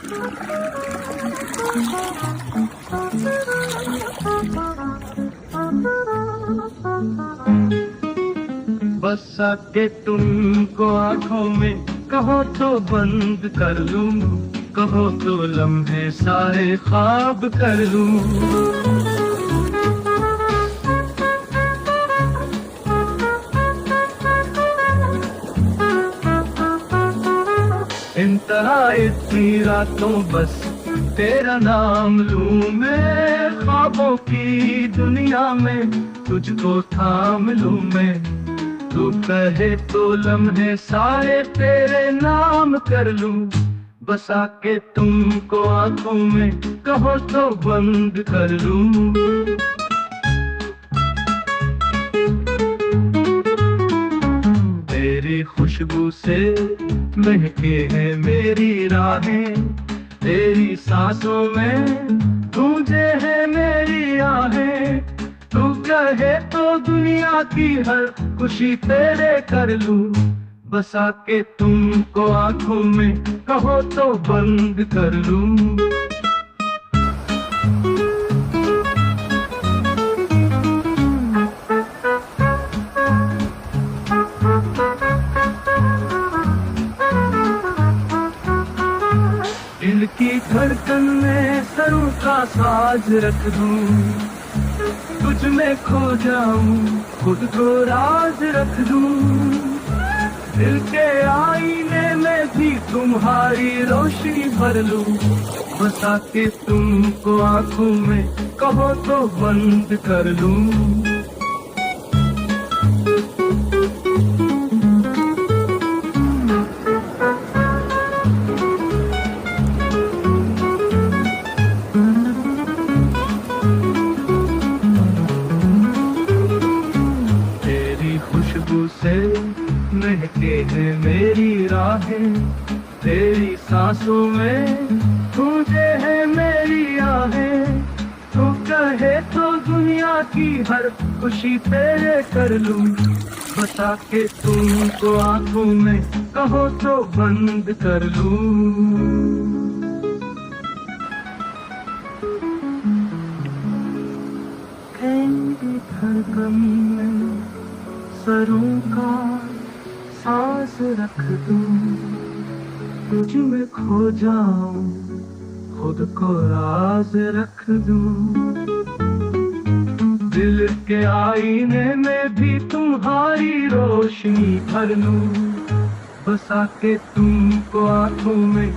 बस आके तुमको आंखों में कहो तो बंद कर लूं, कहो तो लम्हे सारे ख्वाब कर लूं। इंतहा इतनी रातों बस तेरा नाम लूं मैं, ख्वाबों की दुनिया में तुझको थाम लूं मैं। तू कहे तो लम्हे सारे तेरे नाम कर लूं, बस आके तुमको आंखों में कहो तो बंद कर लूं। तेरी खुशबू से महके हैं मेरी राहें, तेरी सांसों में गूंजे हैं मेरी आहें। तू कहे तो दुनिया की हर खुशी तेरे कर लूं, बस आके तुमको आंखों में कहो तो बंद कर लूं। दिल की धड़कन में सरू का साज रख दूं, तुझ में खो जाऊं खुद को राज रख दूं। दिल के आईने में भी तुम्हारी रोशनी भर लूं, बस आके तुमको आंखों में कहो तो बंद कर लूं। खुशबू से महके हैं मेरी राहें, तेरी सांसों में गूंजे हैं मेरी आहें। तू कहे तो दुनिया की हर खुशी तेरे कर लूं, बस आके तुमको आंखों में कहो तो बंद कर लूं। धड़कन में सरों का सांस रख दूं, तुझ में खो जाऊं खुद को राज रख दूं। दिल के आईने में भी तुम्हारी रोशनी भर लूं, बस आके तुमको आंखों में